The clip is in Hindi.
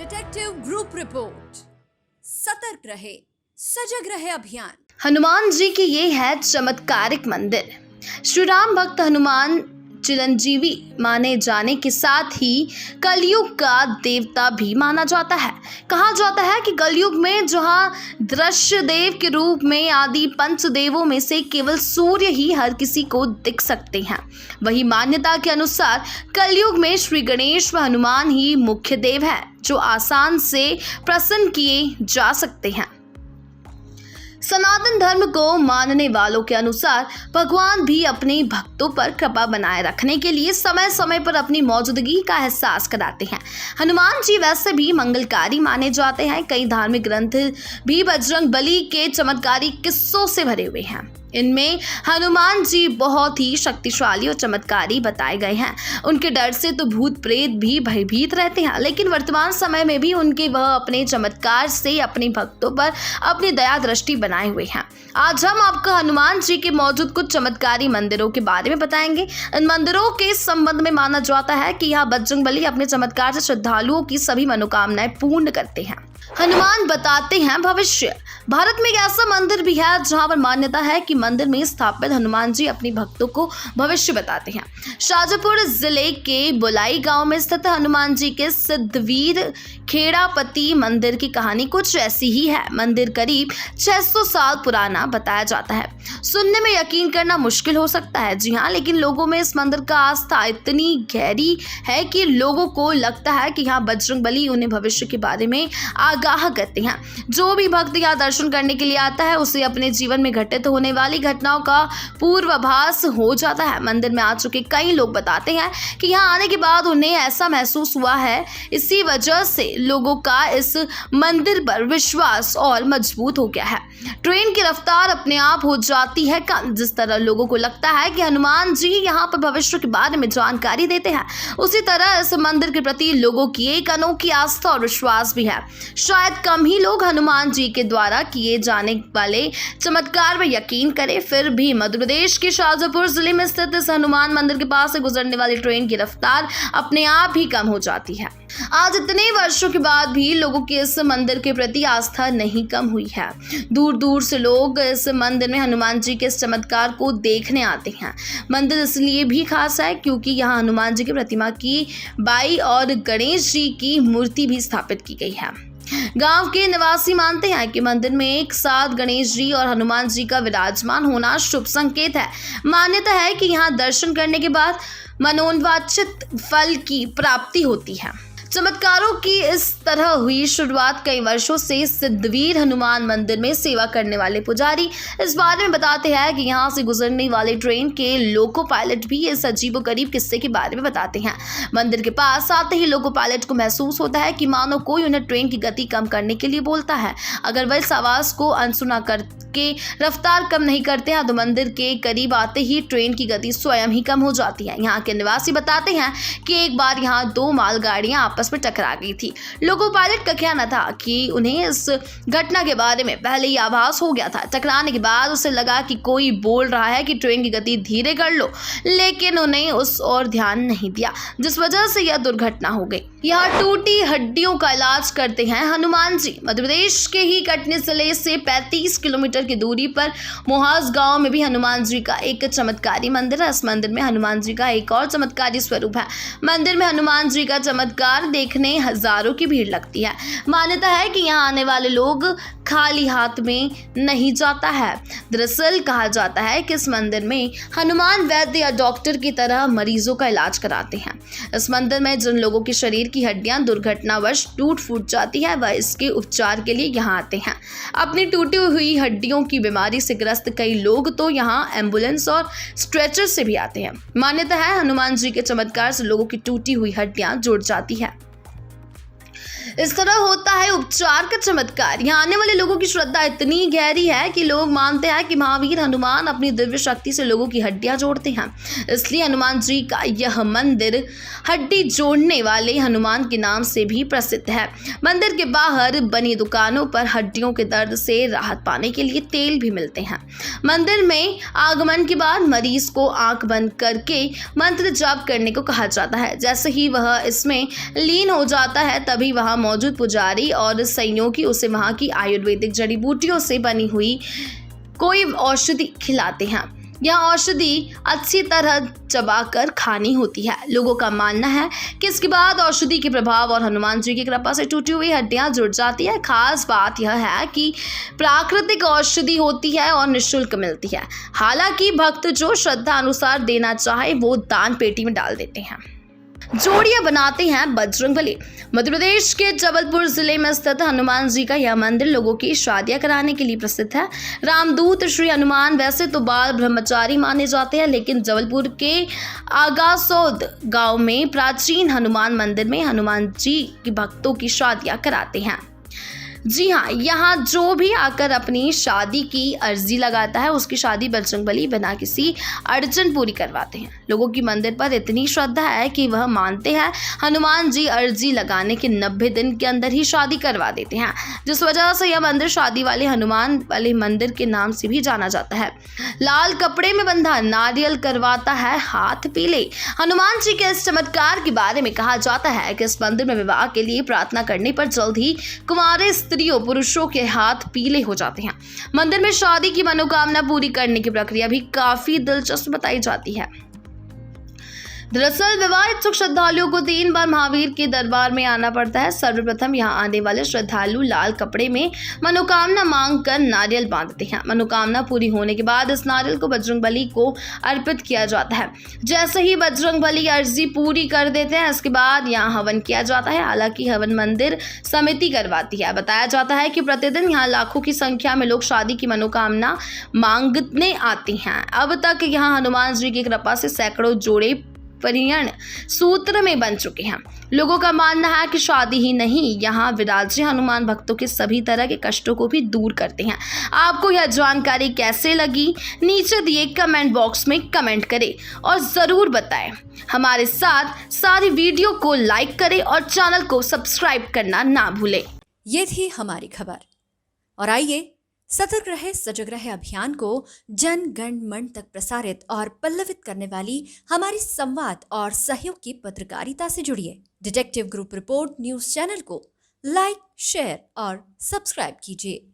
Detective group report. सतर्क रहे, सजग रहे अभियान। हनुमान जी की ये है चमत्कारिक मंदिर। श्री राम भक्त हनुमान चिरंजीवी माने जाने के साथ ही कलयुग का देवता भी माना जाता है। कहा जाता है कि कलयुग में जहां दृश्य देव के रूप में आदि पंचदेवों में से केवल सूर्य ही हर किसी को दिख सकते हैं, वही मान्यता के अनुसार कलयुग में श्री गणेश व हनुमान ही मुख्य देव हैं, जो आसान से प्रसन्न किए जा सकते हैं। सनातन धर्म को मानने वालों के अनुसार भगवान भी अपने भक्तों पर कृपा बनाए रखने के लिए समय समय पर अपनी मौजूदगी का एहसास कराते हैं। हनुमान जी वैसे भी मंगलकारी माने जाते हैं। कई धार्मिक ग्रंथ भी बजरंग बली के चमत्कारी किस्सों से भरे हुए हैं। इनमें हनुमान जी बहुत ही शक्तिशाली और चमत्कारी बताए गए हैं। उनके डर से तो भूत प्रेत भी भयभीत रहते हैं, लेकिन वर्तमान समय में भी वह अपने चमत्कार से अपने भक्तों पर अपनी दया दृष्टि बनाए हुए हैं। आज हम आपको हनुमान जी के मौजूद कुछ चमत्कारी मंदिरों के बारे में बताएंगे। इन मंदिरों के संबंध में माना जाता है कि यहाँ बजरंग बली अपने चमत्कार से श्रद्धालुओं की सभी मनोकामनाएं पूर्ण करते हैं। हनुमान बताते हैं भविष्य। भारत में एक ऐसा मंदिर भी है जहां पर मान्यता है कि मंदिर में स्थापित हनुमान जी अपने भक्तों को भविष्य बताते हैं। शाजापुर जिले के बुलाई गांव में स्थित हनुमान जी के सिद्धवीर खेड़ापति मंदिर की कहानी कुछ ऐसी ही है। मंदिर करीब 600 साल पुराना बताया जाता है। सुनने में यकीन करना मुश्किल हो सकता है, जी हाँ, लेकिन लोगों में इस मंदिर का आस्था इतनी गहरी है कि लोगों को लगता है कि यहाँ बजरंग बली उन्हें भविष्य के बारे में आगाह करते हैं। जो भी भक्त यहाँ दर्शन करने के लिए आता है उसे अपने जीवन में घटित होने वाली घटनाओं का पूर्वाभास हो जाता है। मंदिर में आ चुके कई लोग बताते हैं कि यहाँ आने के बाद उन्हें ऐसा महसूस हुआ है। इसी वजह से लोगों का इस मंदिर पर विश्वास और मजबूत हो गया है। ट्रेन की रफ्तार अपने आप हो जाती है कम। जिस तरह लोगों को लगता है कि हनुमान जी यहाँ पर भविष्य के बारे में जानकारी देते हैं, उसी तरह इस मंदिर के प्रति लोगों की एक अनोखी आस्था और विश्वास भी है। शायद कम ही लोग हनुमान जी के द्वारा किए जाने वाले चमत्कार में यकीन करें, फिर भी मध्य प्रदेश के शाजापुर जिले में स्थित इस हनुमान मंदिर के पास से गुजरने वाली ट्रेन की रफ्तार अपने आप ही कम हो जाती है। आज इतने वर्षों के बाद भी लोगों की इस मंदिर के प्रति आस्था नहीं कम हुई है। दूर दूर से लोग इस मंदिर में हनुमान जी के इस चमत्कार को देखने आते हैं। मंदिर इसलिए भी खास है क्योंकि यहाँ हनुमान जी की प्रतिमा की बाई और गणेश जी की मूर्ति भी स्थापित की गई है। गांव के निवासी मानते हैं कि मंदिर में एक साथ गणेश जी और हनुमान जी का विराजमान होना शुभ संकेत है। मान्यता है कि यहाँ दर्शन करने के बाद मनोवांछित फल की प्राप्ति होती है। चमत्कारों की इस तरह हुई शुरुआत कई वर्षों से सिद्धवीर हनुमान मंदिर में सेवा करने वाले पुजारी इस बारे में बताते हैं कि यहाँ से गुजरने वाले ट्रेन के लोको पायलट भी इस अजीबोगरीब किस्से के बारे में बताते हैं। मंदिर के पास आते ही लोको पायलट को महसूस होता है कि मानो कोई उन्हें ट्रेन की गति कम करने के लिए बोलता है। अगर वह इस आवाज को अनसुना करके रफ्तार कम नहीं करते हैं तो मंदिर के करीब आते ही ट्रेन की गति स्वयं ही कम हो जाती है। यहाँ के निवासी बताते हैं कि एक बार यहाँ 2 मालगाड़ियां आपस में टकरा गई थी। लोको पायलट का कहना था कि उन्हें इस घटना के बारे में पहले ही आभास हो गया था। टकराने के बाद उसे लगा कि कोई बोल रहा है कि ट्रेन की गति धीरे कर लो, लेकिन उन्हें उस और ध्यान नहीं दिया, जिस वजह से यह दुर्घटना हो गई। यहाँ टूटी हड्डियों का इलाज करते हैं हनुमान जी। मध्य प्रदेश के ही कटनी जिले से 35 किलोमीटर की दूरी पर मोहास गांव में भी हनुमान जी का एक चमत्कारी मंदिर है। इस मंदिर में हनुमान जी का एक और चमत्कारी स्वरूप है। मंदिर में हनुमान जी का चमत्कार देखने हजारों की भीड़ लगती है। मान्यता है कि यहाँ आने वाले लोग खाली हाथ में नहीं जाता है। दरअसल कहा जाता है कि इस मंदिर में हनुमान वैद्य या डॉक्टर की तरह मरीजों का इलाज कराते हैं। इस मंदिर में जिन लोगों के शरीर की हड्डियां दुर्घटनावश टूट फूट जाती है वह इसके उपचार के लिए यहाँ आते हैं। अपनी टूटी हुई हड्डियों की बीमारी से ग्रस्त कई लोग तो यहाँ एम्बुलेंस और स्ट्रेचर से भी आते हैं। मान्यता है हनुमान जी के चमत्कार से लोगों की टूटी हुई हड्डियां जुड़ जाती है। इस तरह होता है उपचार का चमत्कार। यहाँ आने वाले लोगों की श्रद्धा इतनी गहरी है कि लोग मानते हैं कि महावीर हनुमान अपनी दिव्य शक्ति से लोगों की हड्डियां जोड़ते हैं। इसलिए हनुमान जी का यह मंदिर हड्डी जोड़ने वाले हनुमान के नाम से भी प्रसिद्ध है। मंदिर के बाहर बनी दुकानों पर हड्डियों के दर्द से राहत पाने के लिए तेल भी मिलते हैं। मंदिर में आगमन के बाद मरीज को आंख बंद करके मंत्र जाप करने को कहा जाता है। जैसे ही वह इसमें लीन हो जाता है तभी वह मौजूद पुजारी और सहयोगी उसे वहां की आयुर्वेदिक जड़ी बूटियों से बनी हुई कोई औषधि खिलाते हैं। यह औषधि अच्छी तरह चबाकर खानी होती है। लोगों का मानना है कि इसके बाद औषधि के प्रभाव और हनुमान जी की कृपा से टूटी हुई हड्डियां जुड़ जाती है। खास बात यह है कि प्राकृतिक औषधि होती है और निःशुल्क मिलती है। हालांकि भक्त जो श्रद्धा अनुसार देना चाहे वो दान पेटी में डाल देते हैं। जोड़ियां बनाते हैं बजरंगबली। मध्य प्रदेश के जबलपुर जिले में स्थित हनुमान जी का यह मंदिर लोगों की शादियां कराने के लिए प्रसिद्ध है। रामदूत श्री हनुमान वैसे तो बाल ब्रह्मचारी माने जाते हैं, लेकिन जबलपुर के आगासौद गांव में प्राचीन हनुमान मंदिर में हनुमान जी की भक्तों की शादियां कराते हैं। जी हाँ, यहाँ जो भी आकर अपनी शादी की अर्जी लगाता है उसकी शादी बजरंगबली बिना किसी अड़चन पूरी करवाते हैं। लोगों की मंदिर पर इतनी श्रद्धा है कि वह मानते हैं हनुमान जी अर्जी लगाने के 90 दिन के अंदर ही शादी करवा देते हैं, जिस वजह से यह मंदिर शादी वाले हनुमान वाले मंदिर के नाम से भी जाना जाता है। लाल कपड़े में बंधा नारियल करवाता है हाथ पीले। हनुमान जी के इस चमत्कार के बारे में कहा जाता है कि इस मंदिर में विवाह के लिए प्रार्थना करने पर जल्द ही कुंवारे स्त्रियों पुरुषों के हाथ पीले हो जाते हैं। मंदिर में शादी की मनोकामना पूरी करने की प्रक्रिया भी काफी दिलचस्प बताई जाती है। दरअसल विवाह इच्छुक श्रद्धालुओं को 3 बार महावीर के दरबार में आना पड़ता है। सर्वप्रथम यहाँ आने वाले श्रद्धालु लाल कपड़े में मनोकामना मांग कर नारियल बांधते हैं। मनोकामना पूरी होने के बाद इस नारियल को बजरंगबली को अर्पित किया जाता है। जैसे ही बजरंगबली अर्जी पूरी कर देते हैं, इसके बाद यहाँ हवन किया जाता है। हालांकि हवन मंदिर समिति करवाती है। बताया जाता है कि प्रतिदिन यहाँ लाखों की संख्या में लोग शादी की मनोकामना मांगने आते हैं। अब तक यहाँ हनुमान जी की कृपा से सैकड़ों जोड़े परियण सूत्र में बन चुके हैं। लोगों का मानना है कि शादी ही नहीं, यहाँ विराजे हनुमान भक्तों के सभी तरह के कष्टों को भी दूर करते हैं। आपको यह जानकारी कैसे लगी? नीचे दिए कमेंट बॉक्स में कमेंट करें और ज़रूर बताएं। हमारे साथ सारी वीडियो को लाइक करें और चैनल को सब्सक्राइब करना ना भूलें। ये थी हमारी खबर, और आइए सतर्क रहे सजग रहे अभियान को जन गण मन तक प्रसारित और पल्लवित करने वाली हमारी संवाद और सहयोग की पत्रकारिता से जुड़िए। Detective group report news channel को लाइक, शेयर और सब्सक्राइब कीजिए।